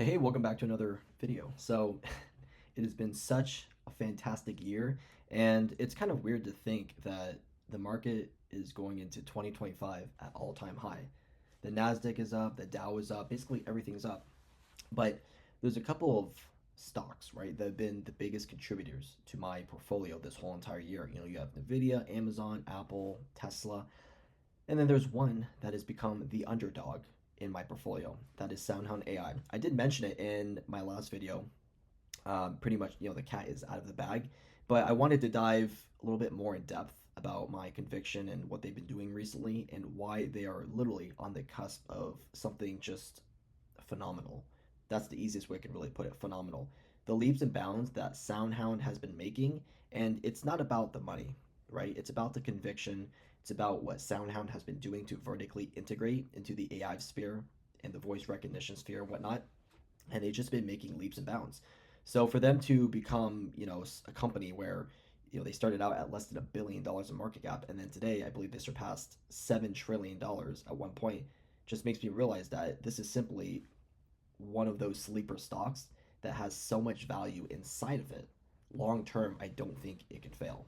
Hey, welcome back to another video. So, it has been such a fantastic year, and it's kind of weird to think that the market is going into 2025 at all-time high. The Nasdaq is up, the Dow is up, basically everything's up. But there's a couple of stocks, right, that have been the biggest contributors to my portfolio this whole entire year. You have Nvidia, Amazon, Apple, Tesla, and then there's one that has become the underdog in my portfolio. That is Soundhound AI. I did mention it in my last video. Pretty much, the cat is out of the bag. But I wanted to dive a little bit more in depth about my conviction and what they've been doing recently and why they are literally on the cusp of something just phenomenal. That's the easiest way I can really put it. Phenomenal. The leaps and bounds that Soundhound has been making, and it's not about the money, right? It's about the conviction. It's about what Soundhound has been doing to vertically integrate into the AI sphere and the voice recognition sphere and whatnot. And they've just been making leaps and bounds. So for them to become, a company where, they started out at less than $1 billion in market cap, and then today I believe they surpassed $7 trillion at one point, just makes me realize that this is simply one of those sleeper stocks that has so much value inside of it. Long term, I don't think it can fail.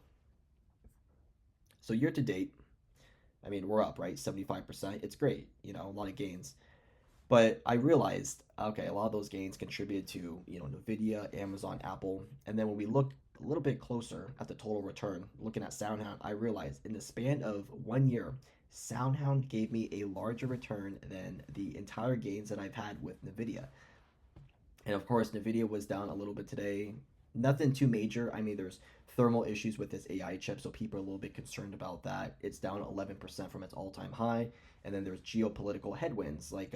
So year to date, I mean, we're up, right? 75%. It's great, a lot of gains. But I realized, okay, a lot of those gains contributed to, Nvidia, Amazon, Apple. And then when we look a little bit closer at the total return, looking at Soundhound, I realized in the span of 1 year, Soundhound gave me a larger return than the entire gains that I've had with Nvidia. And of course, Nvidia was down a little bit today. Nothing too major. I mean, there's thermal issues with this AI chip, so people are a little bit concerned about that. It's down 11% from its all-time high. And then there's geopolitical headwinds, like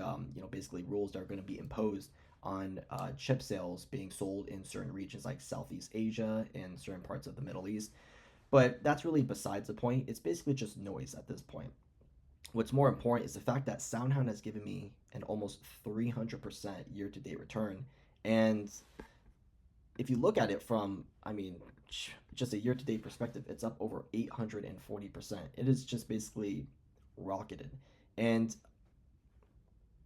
basically rules that are going to be imposed on chip sales being sold in certain regions like Southeast Asia and certain parts of the Middle East. But that's really besides the point. It's basically just noise at this point. What's more important is the fact that Soundhound has given me an almost 300% year to date return. And if you look at it from, I mean, just a year to date perspective, it's up over 840%. It is just basically rocketed. And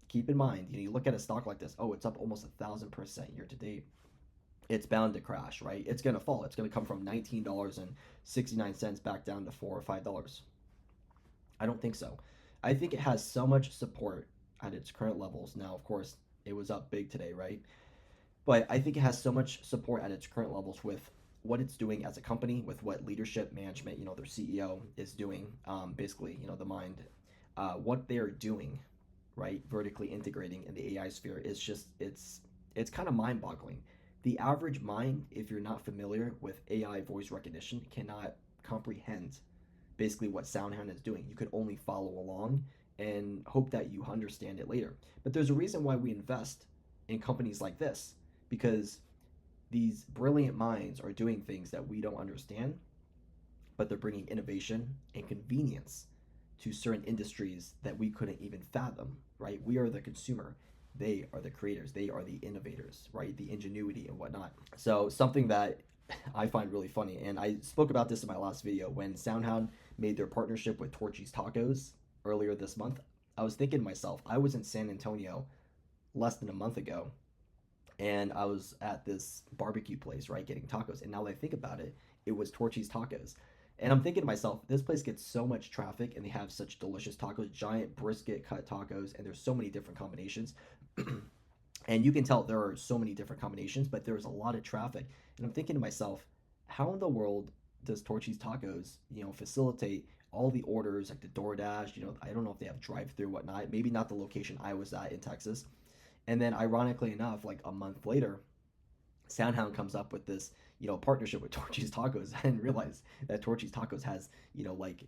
keep in mind, you look at a stock like this, oh, it's up almost 1,000% year to date. It's bound to crash, right? It's going to fall. It's going to come from $19.69 back down to $4 or $5. I don't think so. I think it has so much support at its current levels. Now, of course, it was up big today, right? But I think it has so much support at its current levels with what it's doing as a company, with what leadership management, their CEO is doing, basically, the mind, what they are doing, right, vertically integrating in the AI sphere is just it's kind of mind-boggling. The average mind, if you're not familiar with AI voice recognition, cannot comprehend basically what Soundhound is doing. You could only follow along and hope that you understand it later. But there's a reason why we invest in companies like this, because these brilliant minds are doing things that we don't understand, but they're bringing innovation and convenience to certain industries that we couldn't even fathom, right? We are the consumer. They are the creators. They are the innovators, right? The ingenuity and whatnot. So something that I find really funny, and I spoke about this in my last video, when Soundhound made their partnership with Torchy's Tacos earlier this month, I was thinking to myself, I was in San Antonio less than a month ago, and I was at this barbecue place, right, getting tacos. And now that I think about it, it was Torchy's Tacos. And I'm thinking to myself, this place gets so much traffic and they have such delicious tacos, giant brisket cut tacos, and there's so many different combinations. And you can tell there are so many different combinations, but there's a lot of traffic. And I'm thinking to myself, how in the world does Torchy's Tacos, facilitate all the orders like the DoorDash? I don't know if they have drive-through whatnot. Maybe not the location I was at in Texas. And then, ironically enough, like a month later, Soundhound comes up with this, partnership with Torchy's Tacos. I didn't realize that Torchy's Tacos has, like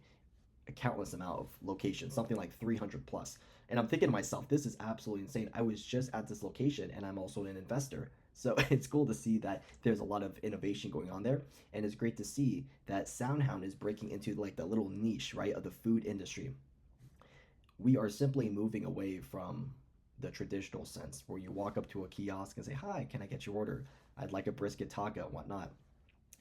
a countless amount of locations, something like 300 plus. And I'm thinking to myself, this is absolutely insane. I was just at this location and I'm also an investor. So it's cool to see that there's a lot of innovation going on there. And it's great to see that Soundhound is breaking into like the little niche, right, of the food industry. We are simply moving away from the traditional sense where you walk up to a kiosk and say, "Hi, can I get your order? I'd like a brisket taco," and whatnot.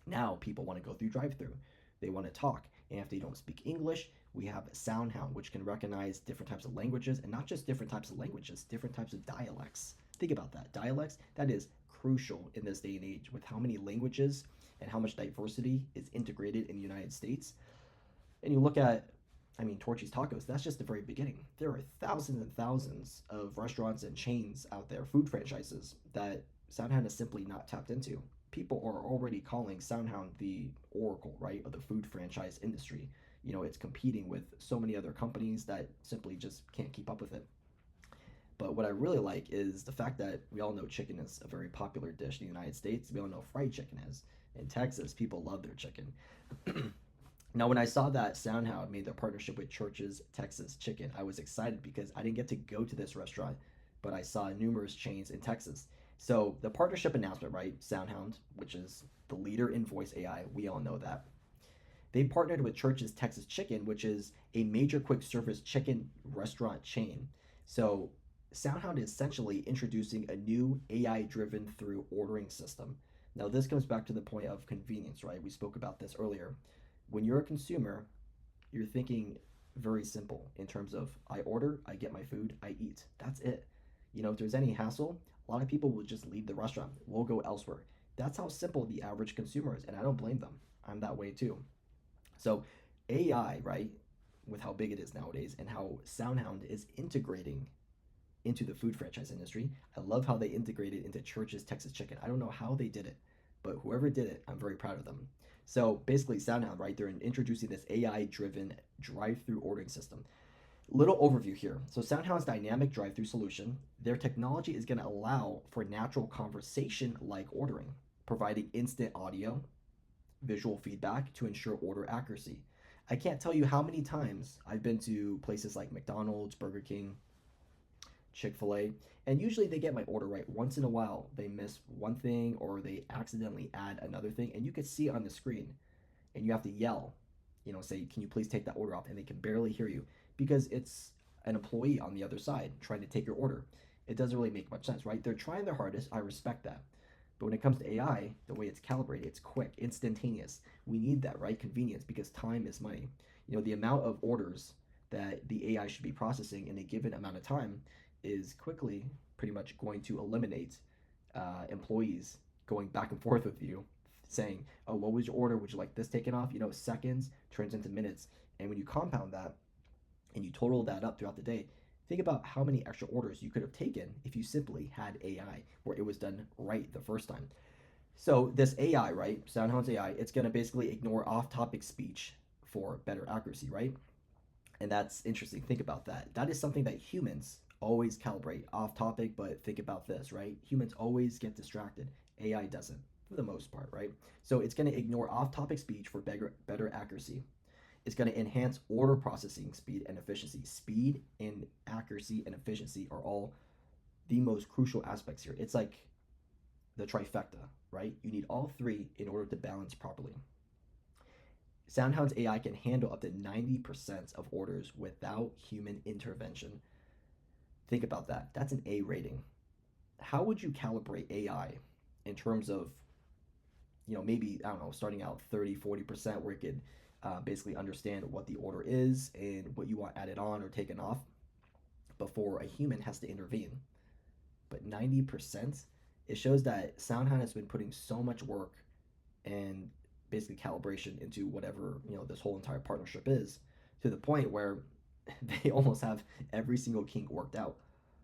Now people want to go through drive-through. They want to talk. And if they don't speak English, we have Soundhound, which can recognize different types of languages, and not just different types of languages, different types of dialects Think about that. Dialects, that is crucial in this day and age with how many languages and how much diversity is integrated in the United States. And you look at, I mean, Torchy's Tacos, that's just the very beginning. There are thousands and thousands of restaurants and chains out there, food franchises, that Soundhound is simply not tapped into. People are already calling Soundhound the oracle, right, of the food franchise industry. It's competing with so many other companies that simply just can't keep up with it. But what I really like is the fact that we all know chicken is a very popular dish in the United States. We all know fried chicken is. In Texas, people love their chicken. Now, when I saw that Soundhound made their partnership with Church's Texas Chicken, I was excited because I didn't get to go to this restaurant, but I saw numerous chains in Texas. So the partnership announcement, right? Soundhound, which is the leader in voice AI, we all know that. They partnered with Church's Texas Chicken, which is a major quick service chicken restaurant chain. So Soundhound is essentially introducing a new AI driven through ordering system. Now, this comes back to the point of convenience, right? We spoke about this earlier. When you're a consumer, you're thinking very simple in terms of I order, I get my food, I eat. That's it. If there's any hassle, a lot of people will just leave the restaurant. We'll go elsewhere. That's how simple the average consumer is, and I don't blame them. I'm that way too. So, AI, right, with how big it is nowadays and how Soundhound is integrating into the food franchise industry. I love how they integrated into Church's Texas Chicken. I don't know how they did it, but whoever did it, I'm very proud of them. So basically, Soundhound, right? They're introducing this AI-driven drive-through ordering system. Little overview here. So Soundhound's dynamic drive-through solution, their technology is going to allow for natural conversation like ordering, providing instant audio, visual feedback to ensure order accuracy. I can't tell you how many times I've been to places like McDonald's, Burger King, Chick-fil-A, and usually they get my order right. Once in a while, they miss one thing or they accidentally add another thing, and you can see it on the screen, and you have to yell, say, can you please take that order off? And they can barely hear you because it's an employee on the other side trying to take your order. It doesn't really make much sense, right? They're trying their hardest. I respect that. But when it comes to AI, the way it's calibrated, it's quick, instantaneous. We need that, right? Convenience, because time is money. The amount of orders that the AI should be processing in a given amount of time is quickly pretty much going to eliminate employees going back and forth with you saying, oh, what was your order? Would you like this taken off? Seconds turns into minutes. And when you compound that and you total that up throughout the day, think about how many extra orders you could have taken if you simply had AI where it was done right the first time. So this AI, right, Soundhound's AI, it's going to basically ignore off-topic speech for better accuracy, right? And that's interesting. Think about that. That is something that humans always calibrate off topic, but think about this, right? Humans always get distracted. AI doesn't, for the most part, right? So it's going to ignore off topic speech for better accuracy. It's going to enhance order processing speed and efficiency. Speed and accuracy and efficiency are all the most crucial aspects here. It's like the trifecta, right? You need all three in order to balance properly. Soundhound's AI can handle up to 90% of orders without human intervention. Think about that. That's an A rating. How would you calibrate AI in terms of, maybe, I don't know, starting out 30-40% where it could basically understand what the order is and what you want added on or taken off before a human has to intervene? But 90%, it shows that Soundhound has been putting so much work and basically calibration into whatever, this whole entire partnership is, to the point where they almost have every single kink worked out.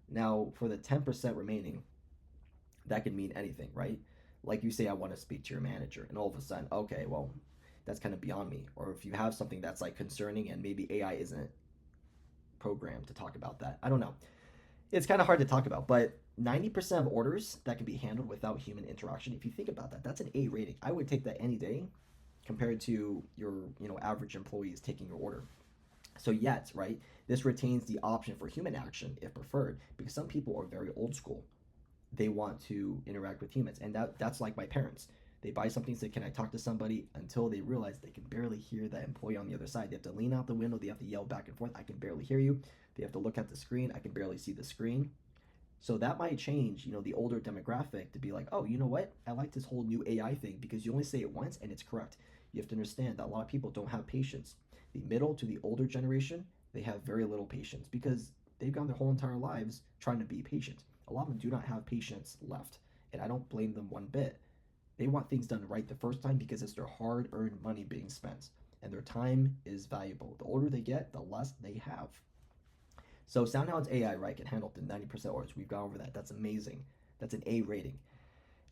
Now, for the 10% remaining, that can mean anything, right? Like you say, I want to speak to your manager, and all of a sudden, okay, well, that's kind of beyond me. Or if you have something that's like concerning and maybe AI isn't programmed to talk about that. I don't know. It's kind of hard to talk about, but 90% of orders that can be handled without human interaction, if you think about that, that's an A rating. I would take that any day compared to your, average employees taking your order. So yet, right, this retains the option for human action if preferred, because some people are very old school. They want to interact with humans, and that's like my parents. They buy something, say, can I talk to somebody, until they realize they can barely hear that employee on the other side. They have to lean out the window, they have to yell back and forth, I can barely hear you. They have to look at the screen, I can barely see the screen. So that might change, the older demographic to be like, oh, you know what? I like this whole new AI thing because you only say it once and it's correct. You have to understand that a lot of people don't have patience. The middle to the older generation, they have very little patience because they've gone their whole entire lives trying to be patient. A lot of them do not have patience left, and I don't blame them one bit. They want things done right the first time because it's their hard earned money being spent, and their time is valuable. The older they get, the less they have. So Soundhound's AI, right, can handle up to 90% orders. We've gone over that. That's amazing. That's an A rating.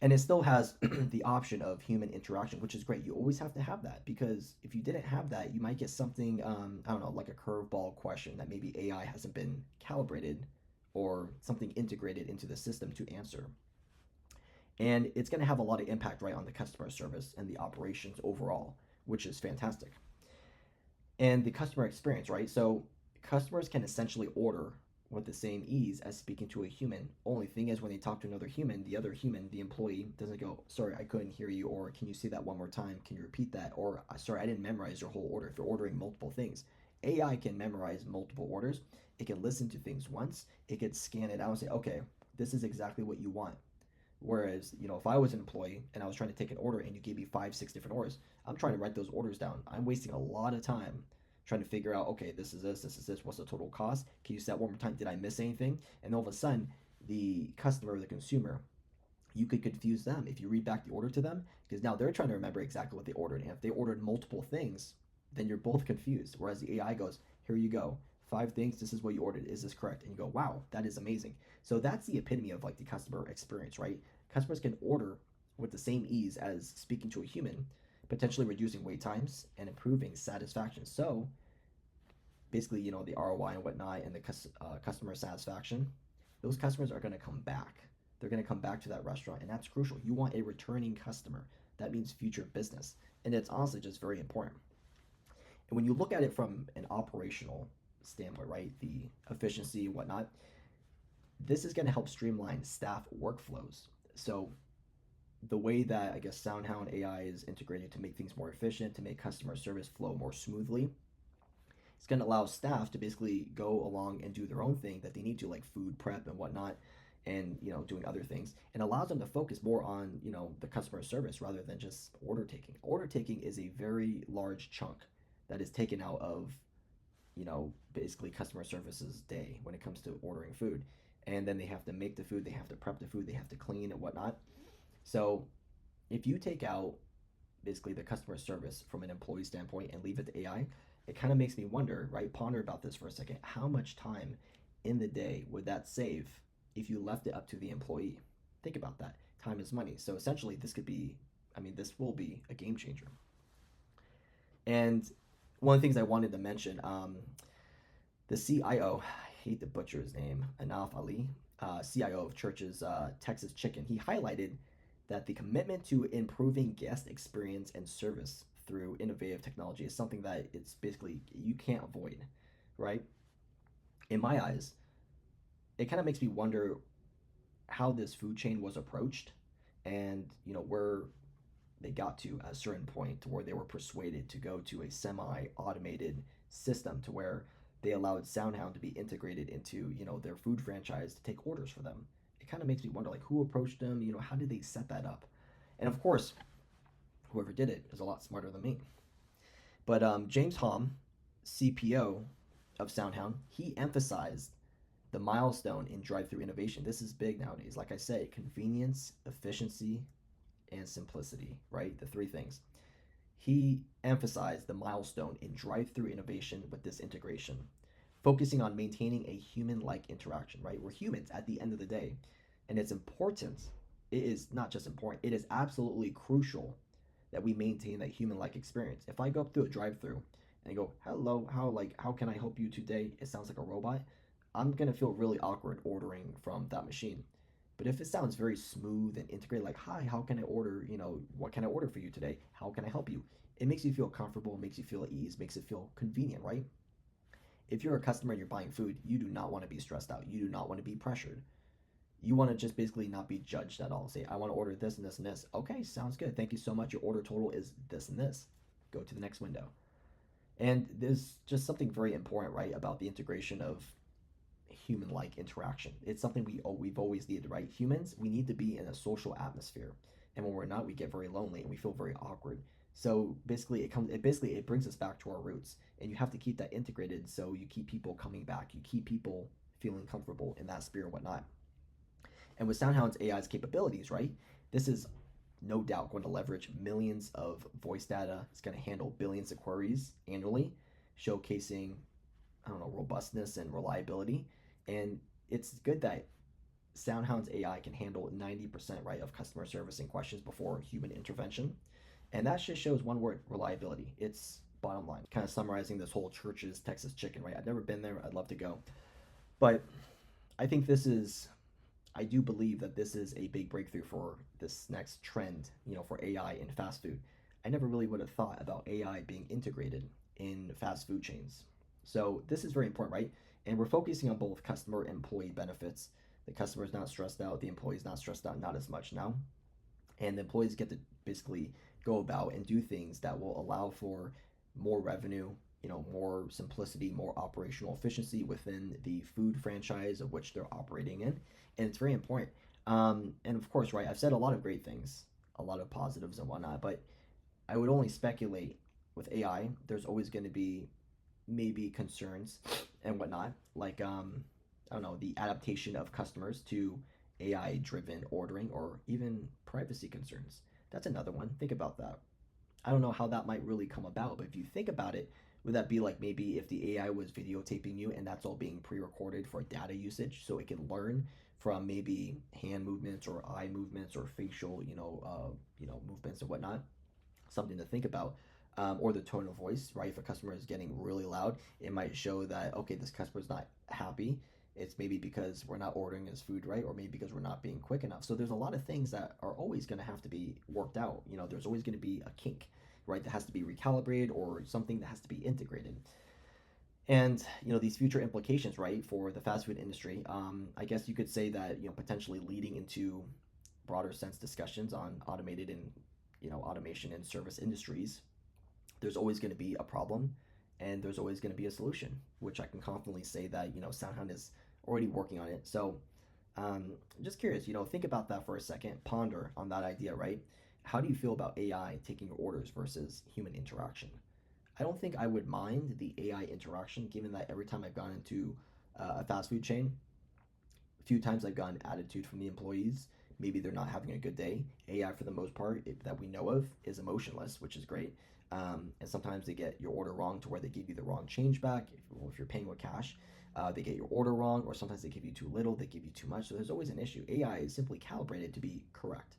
And it still has the option of human interaction, which is great. You always have to have that because if you didn't have that, you might get something, I don't know, like a curveball question that maybe AI hasn't been calibrated or something integrated into the system to answer. And it's going to have a lot of impact, right, on the customer service and the operations overall, which is fantastic. And the customer experience, right? So customers can essentially order with the same ease as speaking to a human. Only thing is, when they talk to another human, the other human, the employee, doesn't go, "Sorry, I couldn't hear you," or "Can you say that one more time? Can you repeat that?" or "Sorry, I didn't memorize your whole order." If you're ordering multiple things, AI can memorize multiple orders. It can listen to things once. It can scan it out and say, "Okay, this is exactly what you want." Whereas, if I was an employee and I was trying to take an order and you gave me five, six different orders, I'm trying to write those orders down. I'm wasting a lot of time trying to figure out, okay, this is this, what's the total cost? Can you say that one more time? Did I miss anything? And all of a sudden, the customer, the consumer, you could confuse them if you read back the order to them because now they're trying to remember exactly what they ordered. And if they ordered multiple things, then you're both confused. Whereas the AI goes, "Here you go. Five things. This is what you ordered. Is this correct?" And you go, "Wow, that is amazing." So that's the epitome of like the customer experience, right? Customers can order with the same ease as speaking to a human, potentially reducing wait times and improving satisfaction. So basically, the ROI and whatnot and the customer satisfaction, those customers are going to come back. They're going to come back to that restaurant, and that's crucial. You want a returning customer. That means future business, and it's honestly just very important. And when you look at it from an operational standpoint, right, the efficiency and whatnot, this is going to help streamline staff workflows. So the way that I guess Soundhound AI is integrated to make things more efficient, to make customer service flow more smoothly, it's going to allow staff to basically go along and do their own thing that they need to, like food prep and whatnot, and doing other things, and allows them to focus more on the customer service rather than just order taking. Order taking is a very large chunk that is taken out of basically customer services day when it comes to ordering food, and then they have to make the food, they have to prep the food, they have to clean and whatnot. So if you take out basically the customer service from an employee standpoint and leave it to AI, it kind of makes me wonder, right? Ponder about this for a second. How much time in the day would that save if you left it up to the employee? Think about that. Time is money. So essentially, this could be, I mean, this will be a game changer. And one of the things I wanted to mention, the CIO, I hate to butcher his name, Anaf Ali, CIO of Church's Texas Chicken, he highlighted that the commitment to improving guest experience and service through innovative technology is something that it's basically you can't avoid, right? In my eyes, it kind of makes me wonder how this food chain was approached and where they got to at a certain point to where they were persuaded to go to a semi-automated system to where they allowed Soundhound to be integrated into their food franchise to take orders for them. It kind of makes me wonder like who approached them, how did they set that up? And of course, whoever did it is a lot smarter than me. But James Hom, CPO of Soundhound, he emphasized the milestone in drive-through innovation. This is big nowadays. Like I say, convenience, efficiency, and simplicity, right? The three things. He emphasized the milestone in drive-through innovation with this integration, focusing on maintaining a human-like interaction, right? We're humans at the end of the day, and it's important. It is not just important, it is absolutely crucial that we maintain that human-like experience. If I go up through a drive-through and I go, "Hello, how can I help you today?" It sounds like a robot. I'm gonna feel really awkward ordering from that machine. But if it sounds very smooth and integrated, like, "Hi, how can I order? What can I order for you today? How can I help you?" It makes you feel comfortable, makes you feel at ease, makes it feel convenient, right? If you're a customer and you're buying food, you do not want to be stressed out. You do not want to be pressured. You want to just basically not be judged at all. Say, "I want to order this and this and this." "Okay, sounds good. Thank you so much. Your order total is this and this." Go to the next window. And there's just something very important, right, about the integration of human-like interaction. It's something we've always needed, right? Humans, we need to be in a social atmosphere, and when we're not, we get very lonely and we feel very awkward. So basically, it brings us back to our roots, and you have to keep that integrated so you keep people coming back, you keep people feeling comfortable in that spirit and whatnot. And with Soundhound's AI's capabilities, right, this is no doubt going to leverage millions of voice data. It's going to handle billions of queries annually, showcasing, I don't know, robustness and reliability. And it's good that Soundhound's AI can handle 90%, right, of customer service and questions before human intervention. And that just shows one word: reliability. It's bottom line. Kind of summarizing this whole Church's Texas Chicken, right? I've never been there. I'd love to go. But I think this is, I do believe that this is a big breakthrough for this next trend, for AI in fast food. I never really would have thought about AI being integrated in fast food chains. So this is very important, right? And we're focusing on both customer and employee benefits. The customer is not stressed out, the employee is not stressed out, not as much now. And the employees get to basically go about and do things that will allow for more revenue, more simplicity, more operational efficiency within the food franchise of which they're operating in. And it's very important. And of course, right, I've said a lot of great things, a lot of positives and whatnot, but I would only speculate with AI. There's always going to be maybe concerns and whatnot, like I don't know, the adaptation of customers to AI driven ordering or even privacy concerns. That's another one. Think about that. I don't know how that might really come about, but if you think about it, would that be like maybe if the AI was videotaping you and that's all being pre-recorded for data usage, so it can learn from maybe hand movements or eye movements or facial, movements and whatnot? Something to think about. Or the tone of voice, right? If a customer is getting really loud, it might show that, okay, this customer is not happy. It's maybe because we're not ordering his food right, or maybe because we're not being quick enough. So there's a lot of things that are always going to have to be worked out. There's always going to be a kink, right? That has to be recalibrated or something that has to be integrated. And these future implications, right, for the fast food industry. I guess you could say that potentially leading into broader sense discussions on automated and automation in service industries. There's always going to be a problem, and there's always going to be a solution, which I can confidently say that Soundhound is already working on it. So I'm just curious, think about that for a second, ponder on that idea, right? How do you feel about AI taking your orders versus human interaction? I don't think I would mind the AI interaction, given that every time I've gone into a fast food chain, a few times I've gotten attitude from the employees. Maybe they're not having a good day. AI, for the most part, that we know of, is emotionless, which is great. And sometimes they get your order wrong to where they give you the wrong change back. If you're paying with cash, they get your order wrong, or sometimes they give you too little, they give you too much. So there's always an issue. AI is simply calibrated to be correct,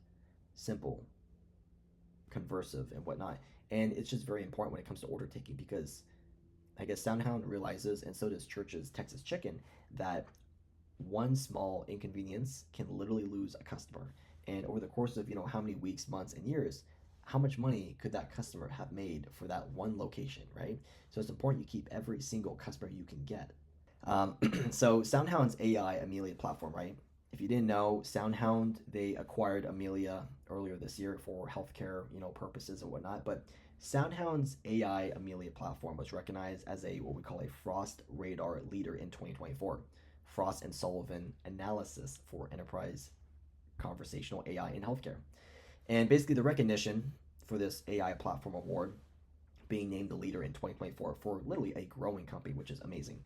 simple, conversive, and whatnot. And it's just very important when it comes to order taking because I guess Soundhound realizes, and so does Church's Texas Chicken, that one small inconvenience can literally lose a customer. And over the course of how many weeks, months, and years, how much money could that customer have made for that one location, right? So it's important you keep every single customer you can get. So Soundhound's AI Amelia platform, right? If you didn't know, Soundhound, they acquired Amelia earlier this year for healthcare, purposes and whatnot. But Soundhound's AI Amelia platform was recognized as a what we call a Frost Radar leader in 2024. Frost and Sullivan analysis for enterprise conversational AI in healthcare. And basically, the recognition for this AI platform award being named the leader in 2024 for literally a growing company, which is amazing.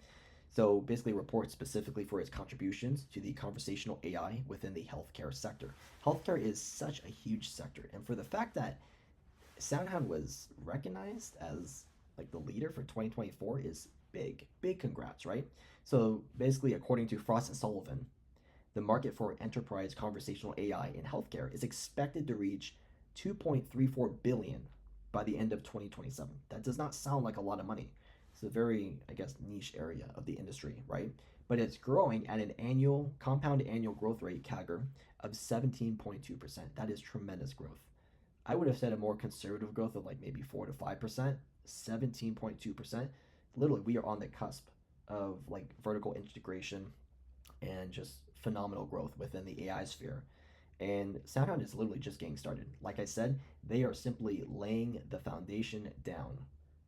So basically, reports specifically for its contributions to the conversational AI within the healthcare sector. Healthcare is such a huge sector, and for the fact that Soundhound was recognized as like the leader for 2024 is big, big congrats, right? So basically, according to Frost and Sullivan, the market for enterprise conversational AI in healthcare is expected to reach 2.34 billion by the end of 2027. That does not sound like a lot of money. It's a very, I guess, niche area of the industry, right? But it's growing at an annual compound annual growth rate CAGR of 17.2%. That is tremendous growth. I would have said a more conservative growth of like maybe 4 to 5%. 17.2%. Literally, we are on the cusp of like vertical integration and just phenomenal growth within the AI sphere. And Soundhound is literally just getting started. Like I said, they are simply laying the foundation down.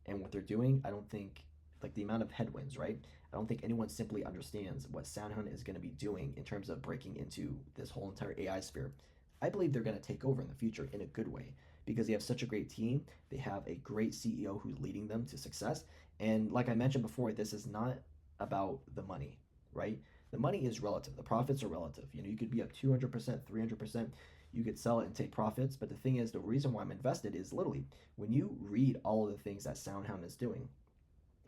And what they're doing, I don't think, like the amount of headwinds, right? I don't think anyone simply understands what Soundhound is going to be doing in terms of breaking into this whole entire AI sphere. I believe they're going to take over in the future in a good way because they have such a great team. They have a great CEO who's leading them to success. And like I mentioned before, this is not about the money, right? The money is relative. The profits are relative. You know, you could be up 200%, 300%. You could sell it and take profits. But the thing is, the reason why I'm invested is literally when you read all of the things that Soundhound is doing,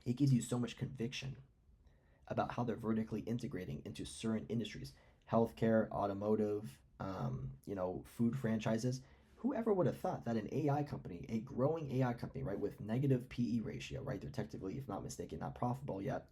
it gives you so much conviction about how they're vertically integrating into certain industries, healthcare, automotive, food franchises. Whoever would have thought that an AI company, a growing AI company, right, with negative PE ratio, right, they're technically, if not mistaken, not profitable yet,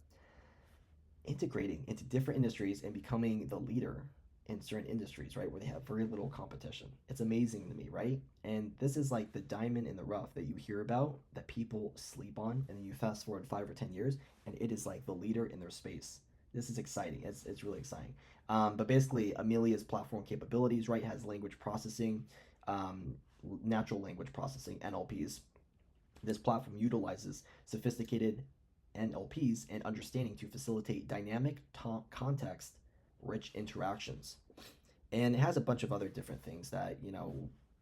integrating into different industries and becoming the leader in certain industries, right, where they have very little competition. It's amazing to me, right? And this is like the diamond in the rough that you hear about that people sleep on, and then you fast forward 5 or 10 years, and it is like the leader in their space. This is exciting. It's really exciting. But basically, Amelia's platform capabilities, right, has language processing, um, natural language processing, NLPs. This platform utilizes sophisticated NLPs and understanding to facilitate dynamic, context rich interactions. And it has a bunch of other different things that,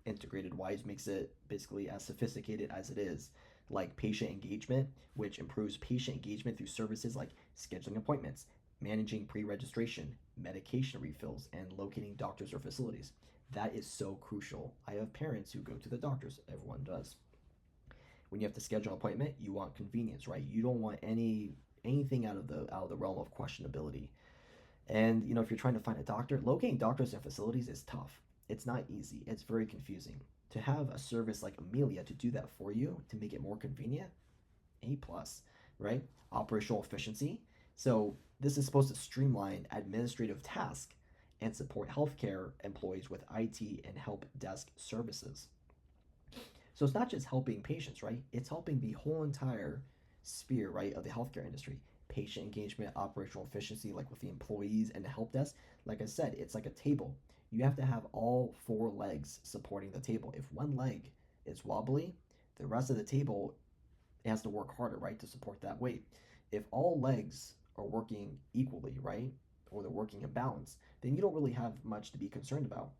integrated wise makes it basically as sophisticated as it is, like patient engagement, which improves patient engagement through services like scheduling appointments, managing pre registration, medication refills, and locating doctors or facilities. That is so crucial. I have parents who go to the doctors, everyone does. When you have to schedule an appointment, you want convenience, right? You don't want anything out of the realm of questionability. And if you're trying to find a doctor, locating doctors and facilities is tough. It's not easy. It's very confusing. To have a service like Amelia to do that for you, to make it more convenient, A plus, right? Operational efficiency. So this is supposed to streamline administrative tasks and support healthcare employees with IT and help desk services. So it's not just helping patients, right? It's helping the whole entire sphere, right, of the healthcare industry. Patient engagement, operational efficiency, like with the employees and the help desk. Like I said, it's like a table. You have to have all four legs supporting the table. If one leg is wobbly, the rest of the table has to work harder, right, to support that weight. If all legs are working equally, right, or they're working in balance, then you don't really have much to be concerned about.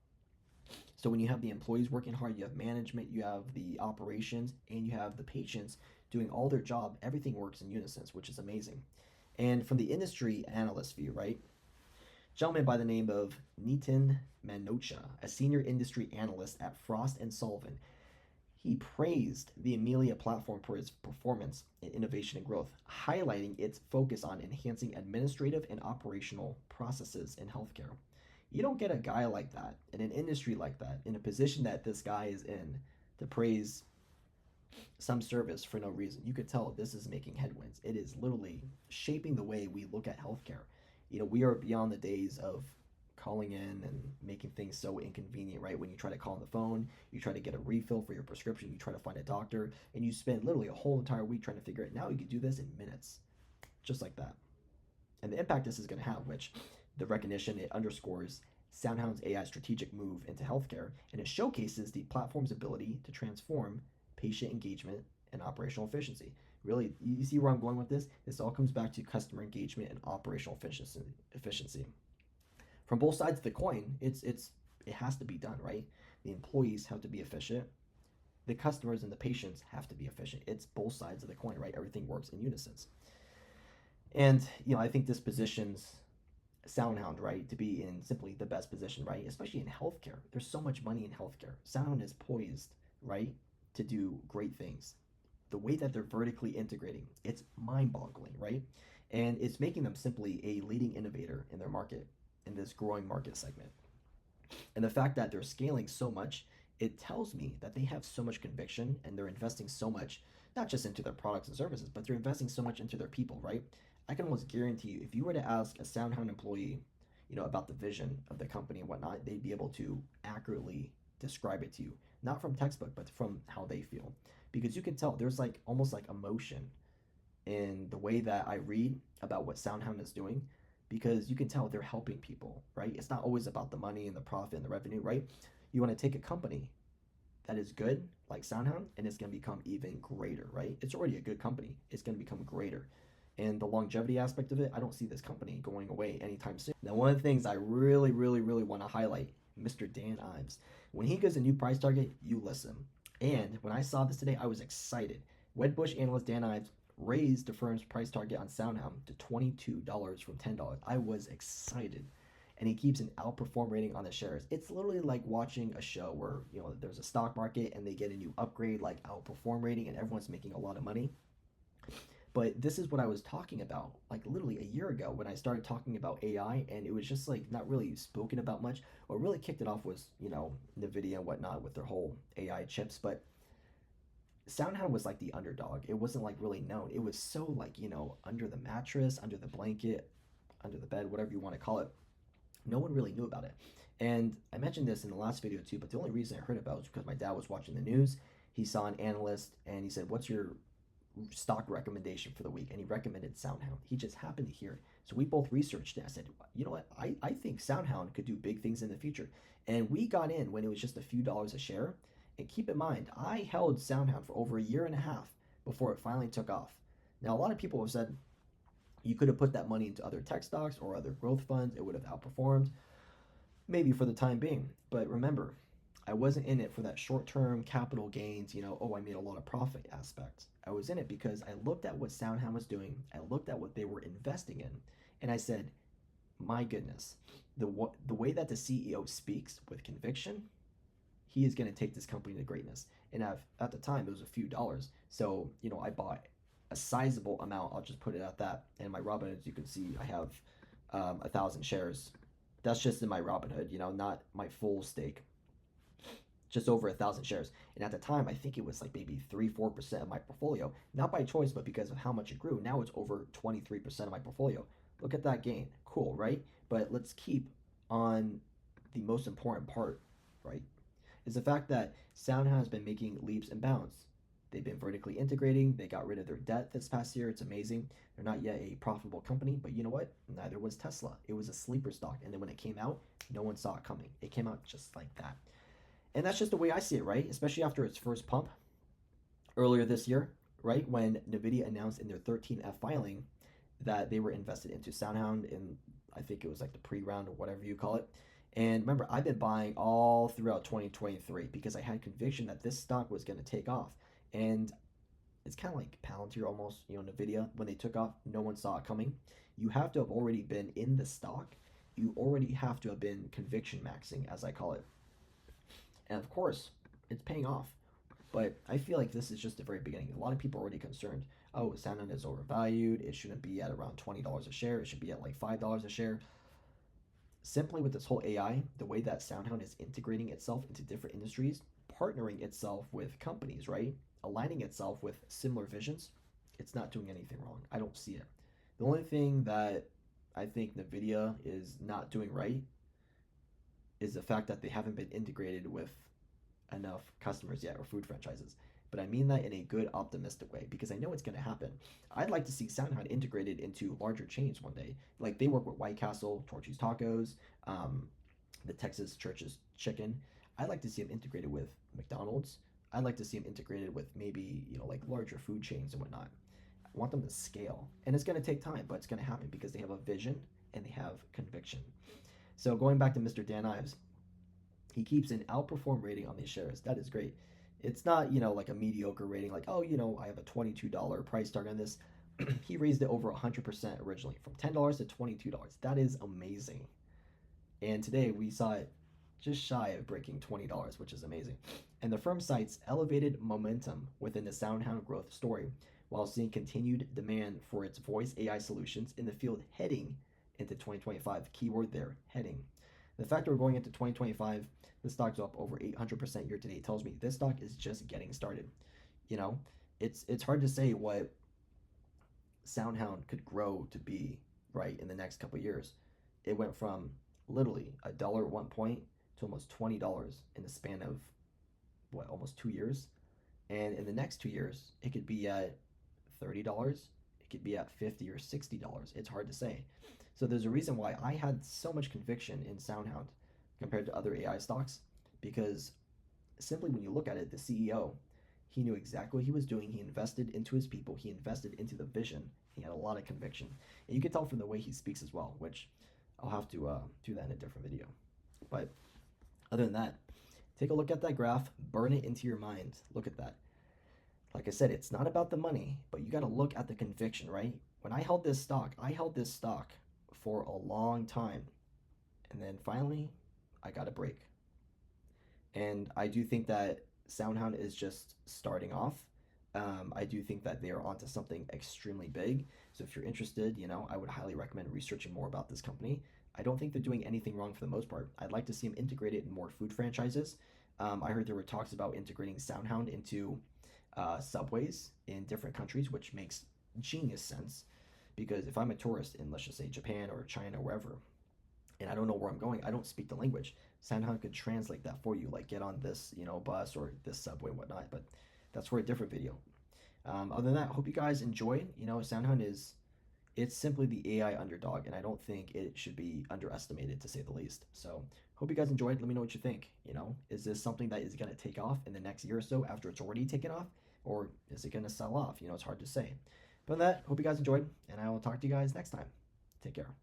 So when you have the employees working hard, you have management, you have the operations, and you have the patients doing all their job, everything works in unison, which is amazing. And from the industry analyst view, right? Gentleman by the name of Nitin Manocha, a senior industry analyst at Frost and Sullivan, he praised the Amelia platform for its performance in innovation and growth, highlighting its focus on enhancing administrative and operational processes in healthcare. You don't get a guy like that in an industry like that, in a position that this guy is in, to praise some service for no reason. You could tell this is making headwinds. It is literally shaping the way we look at healthcare. We are beyond the days of calling in and making things so inconvenient, right? When you try to call on the phone, you try to get a refill for your prescription, you try to find a doctor, and you spend literally a whole entire week trying to figure it. Now you can do this in minutes, just like that. And the impact this is going to have, which the recognition, it underscores Soundhound's AI strategic move into healthcare, and it showcases the platform's ability to transform patient engagement and operational efficiency. Really, you see where I'm going with this? This all comes back to customer engagement and operational efficiency. From both sides of the coin, it has to be done, right? The employees have to be efficient. The customers and the patients have to be efficient. It's both sides of the coin, right? Everything works in unison. And I think this positions Soundhound, right, to be in simply the best position, right? Especially in healthcare. There's so much money in healthcare. Soundhound is poised, right, to do great things. The way that they're vertically integrating, it's mind-boggling, right? And it's making them simply a leading innovator in their market, in this growing market segment. And the fact that they're scaling so much, it tells me that they have so much conviction and they're investing so much, not just into their products and services, but they're investing so much into their people, right? I can almost guarantee you, if you were to ask a Soundhound employee, about the vision of the company and whatnot, they'd be able to accurately describe it to you, not from textbook, but from how they feel, because you can tell there's like almost like emotion in the way that I read about what Soundhound is doing, because you can tell they're helping people, right? It's not always about the money and the profit and the revenue, right? You want to take a company that is good, like Soundhound, and it's going to become even greater, right? It's already a good company. It's going to become greater. And the longevity aspect of it, I don't see this company going away anytime soon. Now, one of the things I really, really, really want to highlight, Mr. Dan Ives. When he gives a new price target, you listen. And when I saw this today, I was excited. Wedbush analyst Dan Ives raised the firm's price target on Soundhound to $22 from $10. I was excited. And he keeps an outperform rating on the shares. It's literally like watching a show where, there's a stock market and they get a new upgrade like outperform rating and everyone's making a lot of money. But this is what I was talking about, like literally a year ago when I started talking about AI, and it was just like not really spoken about much. What really kicked it off was, NVIDIA and whatnot with their whole AI chips. But Soundhound was like the underdog. It wasn't like really known. It was so like, under the mattress, under the blanket, under the bed, whatever you want to call it. No one really knew about it. And I mentioned this in the last video too, but the only reason I heard about it was because my dad was watching the news. He saw an analyst and he said, "What's your stock recommendation for the week?" And he recommended Soundhound. He just happened to hear it. So we both researched it. I said, "You know what? I think Soundhound could do big things in the future." And we got in when it was just a few dollars a share. And keep in mind, I held Soundhound for over a year and a half before it finally took off. Now, a lot of people have said you could have put that money into other tech stocks or other growth funds. It would have outperformed, maybe for the time being. But remember, I wasn't in it for that short-term capital gains, I made a lot of profit aspect. I was in it because I looked at what Soundhound was doing. I looked at what they were investing in, and I said, my goodness, the way that the CEO speaks with conviction, he is going to take this company to greatness. And at the time, it was a few dollars. So, I bought a sizable amount. I'll just put it at that. And my Robinhood, as you can see, I have 1,000 shares. That's just in my Robinhood, not my full stake. Just over 1,000 shares. And at the time, I think it was like maybe 3-4% of my portfolio. Not by choice, but because of how much it grew. Now it's over 23% of my portfolio. Look at that gain. Cool, right? But let's keep on the most important part, right? Is the fact that Soundhound has been making leaps and bounds. They've been vertically integrating. They got rid of their debt this past year. It's amazing. They're not yet a profitable company, but you know what? Neither was Tesla. It was a sleeper stock. And then when it came out, no one saw it coming. It came out just like that. And that's just the way I see it, right? Especially after its first pump earlier this year, right? When NVIDIA announced in their 13F filing that they were invested into Soundhound in, I think it was like the pre-round or whatever you call it. And remember, I've been buying all throughout 2023 because I had conviction that this stock was going to take off. And it's kind of like Palantir almost, NVIDIA, when they took off, no one saw it coming. You have to have already been in the stock. You already have to have been conviction maxing, as I call it. And of course, it's paying off. But I feel like this is just the very beginning. A lot of people are already concerned. Oh, Soundhound is overvalued. It shouldn't be at around $20 a share. It should be at like $5 a share. Simply with this whole AI, the way that Soundhound is integrating itself into different industries, partnering itself with companies, right? Aligning itself with similar visions, it's not doing anything wrong. I don't see it. The only thing that I think NVIDIA is not doing right is the fact that they haven't been integrated with enough customers yet or food franchises. But I mean that in a good, optimistic way because I know it's going to happen. I'd like to see Soundhound integrated into larger chains one day. Like they work with White Castle, Torchy's Tacos, the Texas Church's Chicken. I'd like to see them integrated with McDonald's. I'd like to see them integrated with maybe, like larger food chains and whatnot. I want them to scale. And it's going to take time, but it's going to happen because they have a vision and they have conviction. So going back to Mr. Dan Ives, he keeps an outperform rating on these shares. That is great. It's not, like a mediocre rating, like, oh, I have a $22 price target on this. He raised it over 100% originally, from $10 to $22. That is amazing. And today we saw it just shy of breaking $20, which is amazing. And the firm cites elevated momentum within the Soundhound growth story, while seeing continued demand for its voice AI solutions in the field heading into 2025. Keyword there, heading. The fact that we're going into 2025, the stock's up over 800% year to date tells me this stock is just getting started. It's hard to say what Soundhound could grow to be, right, in the next couple of years. It went from literally $1 at one point to almost $20 in the span of almost 2 years. And in the next 2 years, it could be at $30. It could be at $50 or $60. It's hard to say. So there's a reason why I had so much conviction in Soundhound compared to other AI stocks, because simply when you look at it, the CEO, he knew exactly what he was doing. He invested into his people. He invested into the vision. He had a lot of conviction. And you can tell from the way he speaks as well, which I'll have to do that in a different video. But other than that, take a look at that graph, burn it into your mind. Look at that. Like I said, it's not about the money, but you got to look at the conviction, right? When I held this stock for a long time, and then finally, I got a break. And I do think that Soundhound is just starting off. I do think that they are onto something extremely big. So if you're interested, I would highly recommend researching more about this company. I don't think they're doing anything wrong for the most part. I'd like to see them integrated in more food franchises. I heard there were talks about integrating Soundhound into subways in different countries, which makes genius sense. Because if I'm a tourist in, let's just say, Japan or China or wherever, and I don't know where I'm going, I don't speak the language. Soundhound could translate that for you, like get on this, bus or this subway and whatnot. But that's for a different video. Other than that, hope you guys enjoyed. Soundhound it's simply the AI underdog, and I don't think it should be underestimated to say the least. So hope you guys enjoyed. Let me know what you think. Is this something that is gonna take off in the next year or so after it's already taken off, or is it gonna sell off? It's hard to say. But that, hope you guys enjoyed, and I will talk to you guys next time. Take care.